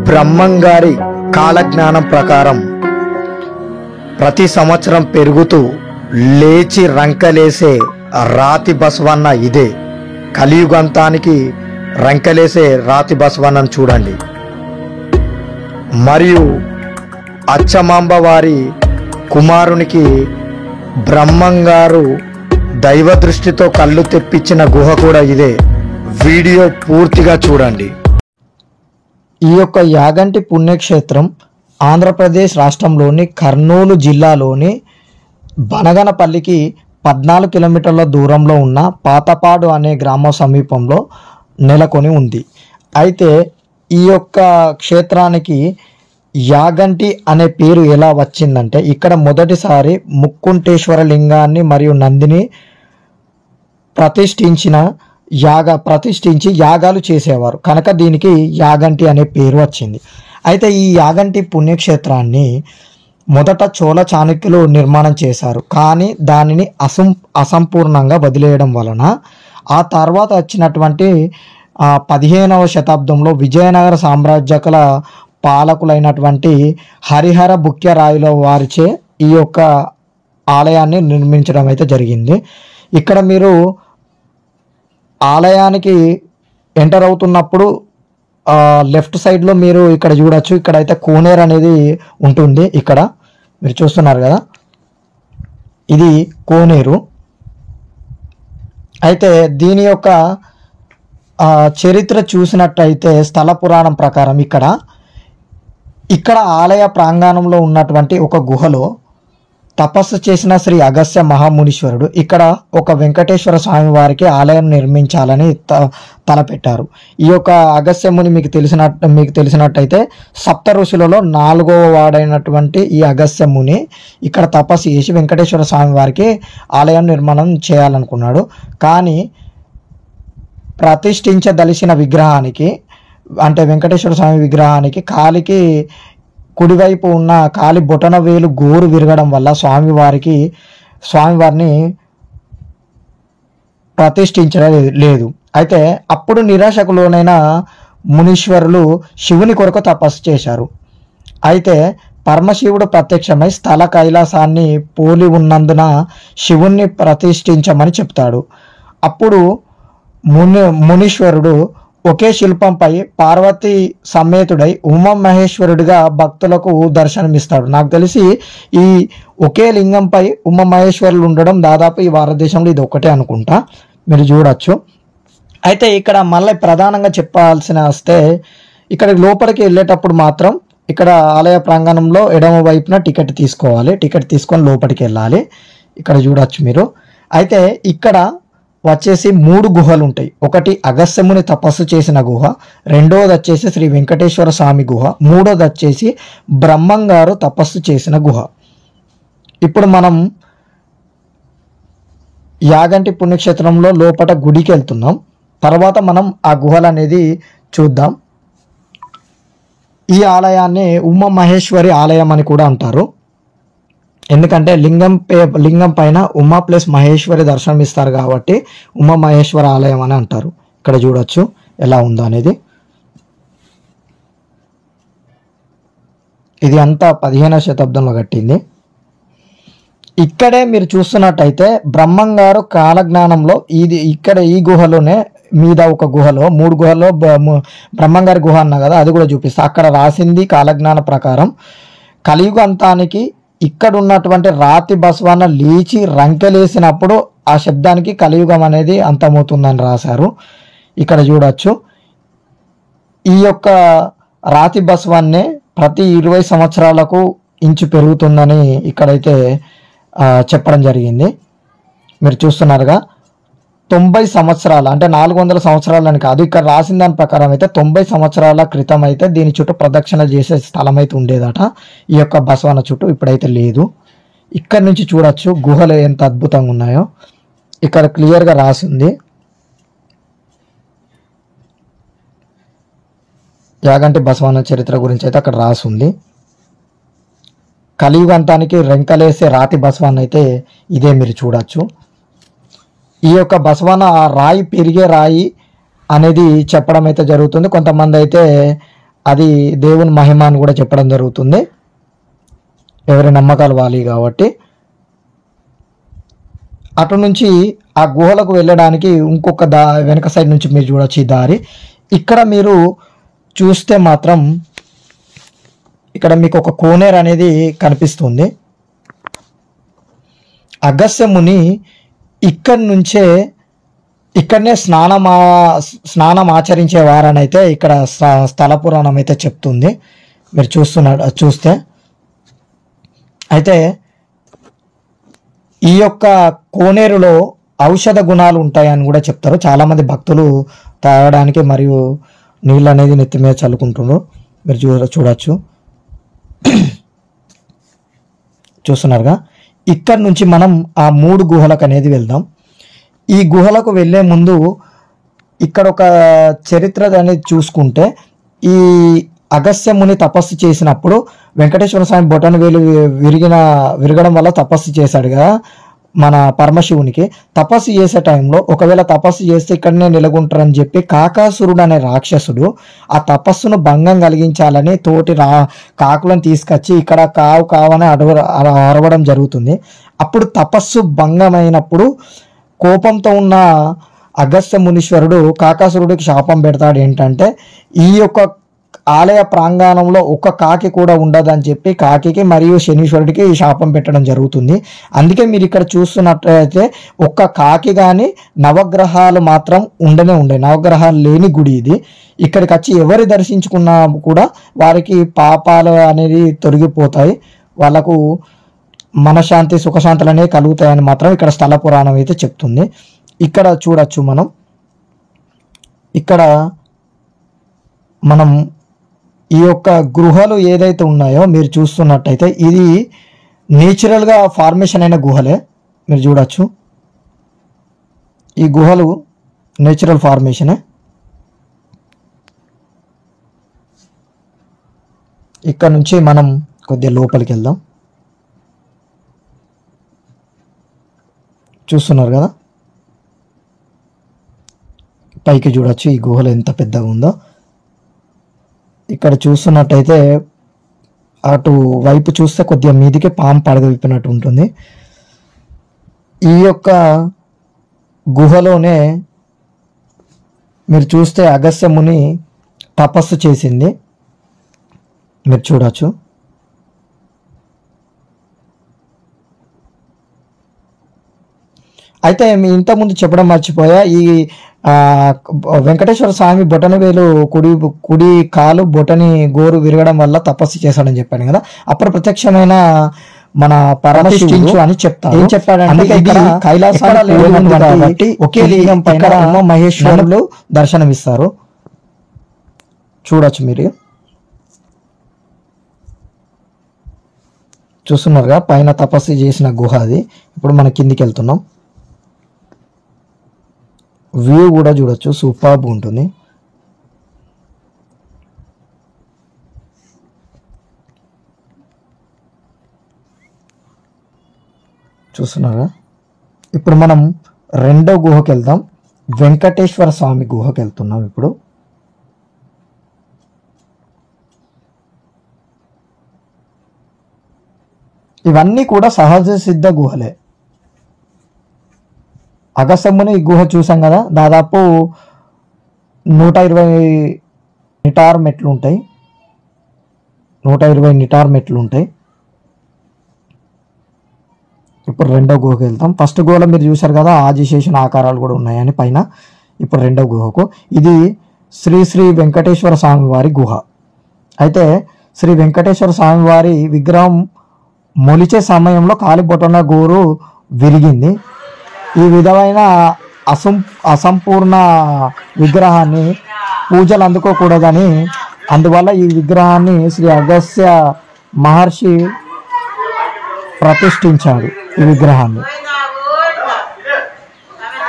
బ్రహ్మంగారి కాలజ్ఞానం ప్రకారం ప్రతి సంవత్సరం పెరుగుతూ లేచి రంకలేసే రాతి బసవన్న ఇదే. కలియుగంతానికి రంకలేసే రాతి బసవన్నను చూడండి. మరియు అచ్చమాంబ వారి కుమారునికి బ్రహ్మంగారు దైవ దృష్టితో కళ్ళు తెప్పించిన గుహ కూడా ఇదే. వీడియో పూర్తిగా చూడండి. ఈ యొక్క యాగంటి పుణ్యక్షేత్రం ఆంధ్రప్రదేశ్ రాష్ట్రంలోని కర్నూలు జిల్లాలోని బనగనపల్లికి 14 కిలోమీటర్ల దూరంలో ఉన్న పాతపాడు అనే గ్రామ సమీపంలో నెలకొని ఉంది. అయితే ఈ యొక్క క్షేత్రానికి యాగంటి అనే పేరు ఎలా వచ్చిందంటే, ఇక్కడ మొదటిసారి ముక్కుంటేశ్వర లింగాన్ని మరియు నందిని ప్రతిష్ఠించి యాగాలు చేసేవారు కనుక దీనికి యాగంటి అనే పేరు వచ్చింది. అయితే ఈ యాగంటి పుణ్యక్షేత్రాన్ని మొదట చోళ చాణక్యులు నిర్మాణం చేశారు. కానీ దానిని అసంపూర్ణంగా వదిలేయడం వలన ఆ తర్వాత వచ్చినటువంటి 15వ శతాబ్దంలో విజయనగర సామ్రాజ్యకుల పాలకులైనటువంటి హరిహర బుక్యరాయుల వారిచే ఈ యొక్క ఆలయాన్ని నిర్మించడం అయితే జరిగింది. ఇక్కడ మీరు ఆలయానికి ఎంటర్ అవుతున్నప్పుడు లెఫ్ట్ సైడ్లో మీరు ఇక్కడ చూడొచ్చు. ఇక్కడైతే కోనేరు అనేది ఉంటుంది. ఇక్కడ మీరు చూస్తున్నారు కదా, ఇది కోనేరు. అయితే దీని యొక్క చరిత్ర చూసినట్టయితే స్థల పురాణం ప్రకారం ఇక్కడ ఆలయ ప్రాంగణంలో ఉన్నటువంటి ఒక గుహలో తపస్సు చేసిన శ్రీ అగస్త్య మహామునీశ్వరుడు ఇక్కడ ఒక వెంకటేశ్వర స్వామి వారికి ఆలయం నిర్మించాలని తలపెట్టారు. ఈ యొక్క అగస్త్యముని మీకు తెలిసినట్టయితే సప్త ఋషులలో 4వ వాడైనటువంటి ఈ అగస్త్యముని ఇక్కడ తపస్సు చేసి వెంకటేశ్వర స్వామి వారికి ఆలయం నిర్మాణం చేయాలనుకున్నాడు. కానీ ప్రతిష్ఠించదలిసిన విగ్రహానికి, అంటే వెంకటేశ్వర స్వామి విగ్రహానికి కాలికి కుడివైపు ఉన్న కాలి బొటన వేలు గోరు విరగడం వల్ల స్వామివారిని ప్రతిష్ఠించడం లేదు. అయితే అప్పుడు నిరాశకు లోనైన మునీశ్వరులు శివుని కొరకు తపస్సు చేశారు. అయితే పరమశివుడు ప్రత్యక్షమై స్థల కైలాసాన్ని పోలి ఉన్నందున శివుణ్ణి ప్రతిష్ఠించమని చెప్తాడు. అప్పుడు మునీశ్వరుడు ఒకే శిల్పంపై పార్వతీ సమేతుడై ఉమామహేశ్వరుడిగా భక్తులకు దర్శనమిస్తాడు. నాకు తెలిసి ఈ ఒకే లింగంపై ఉమామహేశ్వరులు ఉండడం దాదాపు ఈ భారతదేశంలో ఇది ఒకటే అనుకుంటా, మీరు చూడొచ్చు. అయితే ఇక్కడ మళ్ళీ ప్రధానంగా చెప్పాల్సిన వస్తే, ఇక్కడ లోపలికి వెళ్ళేటప్పుడు మాత్రం ఇక్కడ ఆలయ ప్రాంగణంలో ఎడమ వైపున టికెట్ తీసుకోవాలి. టికెట్ తీసుకొని లోపలికి వెళ్ళాలి. ఇక్కడ చూడొచ్చు మీరు. అయితే ఇక్కడ వచ్చేసి 3 గుహలు ఉంటాయి. ఒకటి అగస్త్యముని తపస్సు చేసిన గుహ, రెండవది వచ్చేసి శ్రీ వెంకటేశ్వర స్వామి గుహ, మూడోది వచ్చేసి బ్రహ్మంగారు తపస్సు చేసిన గుహ. ఇప్పుడు మనం యాగంటి పుణ్యక్షేత్రంలో లోపల గుడికి వెళ్తున్నాం. తర్వాత మనం ఆ గుహలు అనేది చూద్దాం. ఈ ఆలయాన్ని ఉమామహేశ్వరి ఆలయం అని కూడా అంటారు. ఎందుకంటే లింగం పైన ఉమా ప్లస్ మహేశ్వరి దర్శనం ఇస్తారు కాబట్టి ఉమామహేశ్వర ఆలయం అని అంటారు. ఇక్కడ చూడొచ్చు ఎలా ఉందో అనేది. ఇది అంతా 15వ శతాబ్దంలో కట్టింది. ఇక్కడే మీరు చూస్తున్నట్టయితే బ్రహ్మంగారు కాలజ్ఞానంలో ఇక్కడ ఈ గుహలోనే మీద ఒక గుహలో 3 గుహల్లో బ్రహ్మంగారి గుహ అన్నా కదా, అది కూడా చూపిస్తా. అక్కడ రాసింది కాలజ్ఞాన ప్రకారం కలియుగంతానికి ఇక్కడ ఉన్నటువంటి రాతి బసవన్న లేచి రంకెలేసినప్పుడు ఆ శబ్దానికి కలియుగం అనేది అంతమవుతుందని రాశారు. ఇక్కడ చూడొచ్చు. ఈ యొక్క రాతి బసవన్నే ప్రతి 20 సంవత్సరాలకు ఇంచు పెరుగుతుందని ఇక్కడైతే చెప్పడం జరిగింది. మీరు చూస్తున్నారుగా, 90 సంవత్సరాలు అంటే 400 సంవత్సరాలు అని కాదు, ఇక్కడ రాసిన దాని ప్రకారం అయితే 90 సంవత్సరాల క్రితం అయితే దీని చుట్టూ ప్రదక్షిణ చేసే స్థలం అయితే ఉండేదట ఈ యొక్క బసవన్న చుట్టూ. ఇప్పుడైతే లేదు. ఇక్కడ నుంచి చూడొచ్చు గుహలు ఎంత అద్భుతంగా ఉన్నాయో. ఇక్కడ క్లియర్గా రాసింది యాగంటి బసవన్న చరిత్ర గురించి అయితే అక్కడ రాసింది. కలియుగంతానికి రెంకలేసే రాతి బసవన్న అయితే ఇదే, మీరు చూడొచ్చు. ఈ యొక్క బసవన్న ఆ రాయి పెరిగే రాయి అనేది చెప్పడం అయితే జరుగుతుంది. కొంతమంది అయితే అది దేవుని మహిమ అని కూడా చెప్పడం జరుగుతుంది. ఎవరి నమ్మకాలు వాలి కాబట్టి. అటు నుంచి ఆ గుహలకు వెళ్ళడానికి ఇంకొక వెనక సైడ్ నుంచి మీరు చూడొచ్చు ఈ దారి. ఇక్కడ మీరు చూస్తే మాత్రం ఇక్కడ మీకు ఒక కోనేరు అనేది కనిపిస్తుంది. అగస్త్య ముని ఇక్కడనే స్నానం ఆచరించేవారని అయితే ఇక్కడ స్థల పురాణం అయితే చెప్తుంది. మీరు చూస్తే అయితే ఈ యొక్క కోనేరులో ఔషధ గుణాలు ఉంటాయని కూడా చెప్తారు. చాలామంది భక్తులు తాగడానికి మరియు నీళ్ళు అనేది నెత్తి మీద చల్లుకుంటున్నారు. మీరు చూడొచ్చు, చూస్తున్నారుగా. ఇక్కడ నుంచి మనం ఆ 3 గుహలకు అనేది వెళ్దాం. ఈ గుహలకు వెళ్ళే ముందు ఇక్కడ ఒక చరిత్ర అనేది చూసుకుంటే, ఈ అగస్త్య ముని తపస్సు చేసినప్పుడు వెంకటేశ్వర స్వామి బొటన వేలు విరగడం వల్ల తపస్సు చేశాడు కదా మన పరమశివునికి. తపస్సు చేసే టైంలో ఒకవేళ తపస్సు చేస్తే ఇక్కడనే నెలకొంటారని చెప్పి కాకాసురుడు అనే రాక్షసుడు ఆ తపస్సును భంగం కలిగించాలని తోటి కాకులను తీసుకొచ్చి ఇక్కడ కావని అరవడం జరుగుతుంది. అప్పుడు తపస్సు భంగమైనప్పుడు కోపంతో ఉన్న అగస్త్య మునీశ్వరుడు కాకాసురుడికి శాపం పెడతాడు. ఏంటంటే, ఈ యొక్క ఆలయ ప్రాంగణంలో ఒక్క కాకి కూడా ఉండదని చెప్పి కాకికి మరియు శనీశ్వరుడికి శాపం పెట్టడం జరుగుతుంది. అందుకే మీరు ఇక్కడ చూస్తున్నట్లయితే ఒక్క కాకి కానీ నవగ్రహాలు మాత్రం ఉండనే నవగ్రహాలు లేని గుడి ఇది. ఇక్కడికి వచ్చి ఎవరు దర్శించుకున్నా కూడా వారికి పాపాలు అనేది తొలగిపోతాయి, వాళ్ళకు మనశ్శాంతి సుఖశాంతులు అనేవి కలుగుతాయని మాత్రం ఇక్కడ స్థల పురాణం అయితే చెప్తుంది. ఇక్కడ చూడొచ్చు మనం ఈ యొక్క గృహలు ఏదైతే ఉన్నాయో మీరు చూస్తున్నట్టయితే ఇది నేచురల్గా ఫార్మేషన్ అయిన గుహలే. మీరు చూడొచ్చు, ఈ గుహలు నేచురల్ ఫార్మేషనే. ఇక్కడ నుంచి మనం కొద్దిగా లోపలికి వెళ్దాం. చూస్తున్నారు కదా, పైకి చూడొచ్చు ఈ గుహలు ఎంత పెద్దగా ఉందో. ఇక్కడ చూస్తున్నట్టయితే అటు వైపు చూస్తే కొద్దిగా మీదికి పాము పడగ విప్పినట్టు ఉంటుంది. ఈ యొక్క గుహలోనే మీరు చూస్తే అగస్త్య ముని తపస్సు చేసింది మీరు చూడొచ్చు. అయితే మీ ఇంతకుముందు చెప్పడం మర్చిపోయా, ఈ వెంకటేశ్వర స్వామి బొటనవేలు కుడి కాలు బొటని గోరు విరగడం వల్ల తపస్సు చేశాడని చెప్పాను కదా. అప్పుడు ప్రత్యక్షమైన మన పరమశివుడు అని చెప్తారు. ఏం చెప్పాడంటే, కైలాసానికి ఒకే లింగం పైన ఉమ మహేశ్వరులు దర్శనమిస్తారు. చూడొచ్చు, మీరు చూస్తున్నారుగా పైన తపస్సు చేసిన గుహ అది. ఇప్పుడు మన కిందికి వెళ్తున్నాం. వ్యూ కూడా చూడొచ్చు, సూపర్బ్ ఉంటుంది. చూస్తున్నారా. ఇప్పుడు మనం రెండో గుహకి వెళ్దాం. వెంకటేశ్వర స్వామి గుహకి వెళ్తున్నాం. ఇప్పుడు ఇవన్నీ కూడా సహజ సిద్ధ గుహలే. అగస్త్య ముని ఈ గుహ చూసాం కదా, దాదాపు 120 నిటార్ మెట్లు ఉంటాయి. 120 నిటార్ మెట్లు ఉంటాయి. ఇప్పుడు రెండో గుహకు వెళ్తాం. ఫస్ట్ గుహలో మీరు చూసారు కదా ఆదిశేషుని ఆకారాలు కూడా ఉన్నాయని పైన. ఇప్పుడు రెండో గుహకు, ఇది శ్రీ వెంకటేశ్వర స్వామి వారి గుహ. అయితే శ్రీ వెంకటేశ్వర స్వామి వారి విగ్రహం మొలిచే సమయంలో కాలిబొటన గోరు విరిగింది. ఈ విధమైన అసంపూర్ణ విగ్రహాన్ని పూజలు అందుకోకూడదని, అందువల్ల ఈ విగ్రహాన్ని శ్రీ అగస్త్య మహర్షి ప్రతిష్ఠించాడు ఈ విగ్రహాన్ని.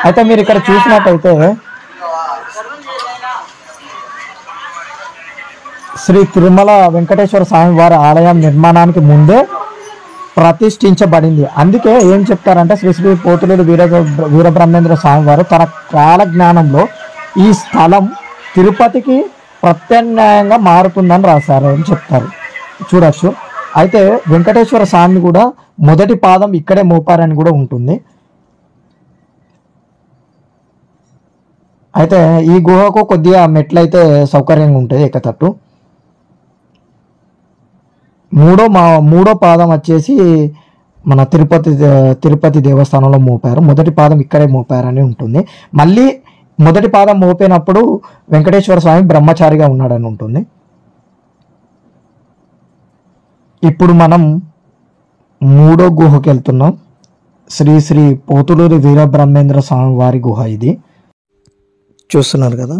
అయితే మీరు ఇక్కడ చూసినట్టయితే శ్రీ తిరుమల వెంకటేశ్వర స్వామి వారి ఆలయం నిర్మాణానికి ముందే ప్రతిష్ఠించబడింది. అందుకే ఏం చెప్తారంటే, శ్రీ పోతులూరు వీరబ్రహ్మేంద్ర స్వామి వారు తన కాల జ్ఞానంలో ఈ స్థలం తిరుపతికి ప్రత్యామ్నాయంగా మారుతుందని రాశారు అని చెప్తారు, చూడొచ్చు. అయితే వెంకటేశ్వర స్వామి కూడా మొదటి పాదం ఇక్కడే మోపారని కూడా ఉంటుంది. అయితే ఈ గుహకు కొద్దిగా మెట్లయితే సౌకర్యంగా ఉంటుంది ఎక్కతట్టు. మూడో పాదం వచ్చేసి మన తిరుపతి దేవస్థానంలో మోపారు. మొదటి పాదం ఇక్కడే మోపారని ఉంటుంది. మళ్ళీ మొదటి పాదం మోపినప్పుడు వెంకటేశ్వర స్వామి బ్రహ్మచారిగా ఉన్నాడని ఉంటుంది. ఇప్పుడు మనం మూడో గుహకి వెళ్తున్నాం. శ్రీ పోతులూరి వీరబ్రహ్మేంద్ర స్వామి వారి గుహ ఇది. చూస్తున్నారు కదా,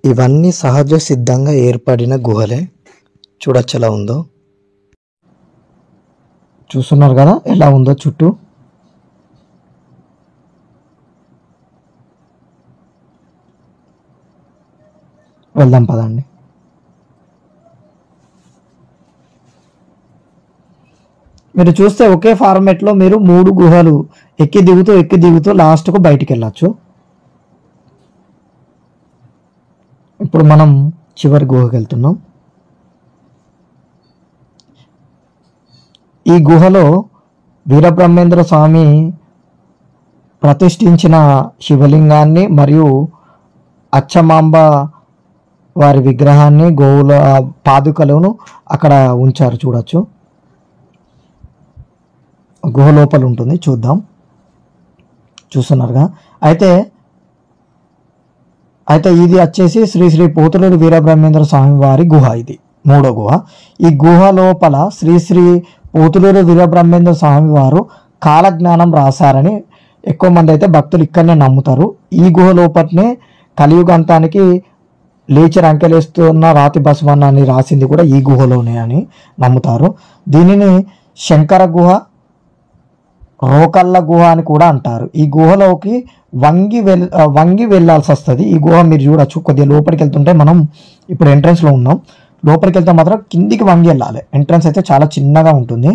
ఇవన్నీ సహజ సిద్ధంగా ఏర్పడిన గుహలే. చూడొచ్చు ఎలా ఉందో. చూస్తున్నారు కదా ఎలా ఉందో చుట్టూ. వెళ్దాం పదండి. మీరు చూస్తే ఒకే ఫార్మేట్లో మీరు 3 గుహలు ఎక్కి దిగుతూ లాస్ట్కు బయటికి వెళ్ళచ్చు. ఇప్పుడు మనం చివరి గుహకి వెళ్తున్నాం. ఈ గుహలో వీరబ్రహ్మేంద్ర స్వామి ప్రతిష్ఠించిన శివలింగాన్ని మరియు అచ్చమాంబ వారి విగ్రహాన్ని, గోవుల పాదుకలను అక్కడ ఉంచారు, చూడొచ్చు. గుహ లోపల ఉంటుంది, చూద్దాం. చూస్తున్నారుగా. అయితే ఇది వచ్చేసి శ్రీ పోతులూరి వీరబ్రహ్మేంద్ర స్వామి వారి గుహ. ఇది 3వ గుహ. ఈ గుహ లోపల శ్రీ పోతులూరి వీరబ్రహ్మేంద్ర స్వామి వారు కాలజ్ఞానం రాశారని ఎక్కువ మంది అయితే భక్తులు ఇక్కడనే నమ్ముతారు. ఈ గుహ లోపలనే కలియుగంతానికి లేచి రంకెలేస్తున్న రాతి బసవన్న అని రాసింది కూడా ఈ గుహలోనే అని నమ్ముతారు. దీనిని శంకర గుహ, రోకళ్ళ గుహ అని కూడా అంటారు. ఈ గుహలోకి వంగి వెళ్ళాల్సి వస్తుంది. ఈ గుహ మీరు చూడొచ్చు. కొద్దిగా లోపలికి వెళ్తుంటే మనం ఇప్పుడు ఎంట్రన్స్లో ఉన్నాం. లోపలికి వెళ్తే మాత్రం కిందికి వంగి వెళ్ళాలి. ఎంట్రన్స్ అయితే చాలా చిన్నగా ఉంటుంది.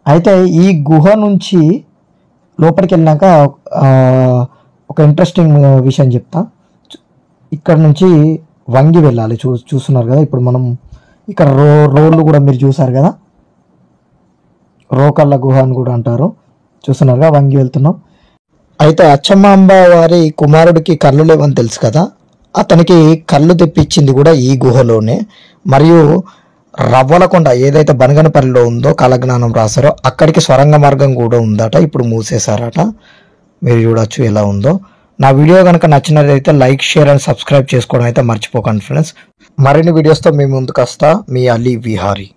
అయితే ఈ గుహ నుంచి లోపలికి వెళ్ళినాక ఒక ఇంట్రెస్టింగ్ విషయం చెప్తా. ఇక్కడ నుంచి వంగి వెళ్ళాలి. చూస్తున్నారు కదా. ఇప్పుడు మనం ఇక్కడ రోడ్లు కూడా మీరు చూసారు కదా, రోకళ్ళ గుహ అని కూడా అంటారు. చూస్తున్నారుగా, వంగి వెళ్తున్నాం. అయితే అచ్చమాంబ వారి కుమారుడికి కళ్ళు లేవని తెలుసు కదా, అతనికి కళ్ళు తెప్పించింది కూడా ఈ గుహలోనే. మరియు రవ్వలకొండ ఏదైతే బనగనపల్లిలో ఉందో కాలజ్ఞానం రాశారో అక్కడికి స్వరంగ మార్గం కూడా ఉందట. ఇప్పుడు మూసేశారట. మీరు చూడొచ్చు ఎలా ఉందో. నా వీడియో కనుక నచ్చినట్లయితే లైక్, షేర్ అండ్ సబ్స్క్రైబ్ చేసుకోవడం అయితే మర్చిపోకండి ఫ్రెండ్స్. మరిన్ని వీడియోస్తో మీ ముందుకు వస్తా. మీ అలీ విహారీ.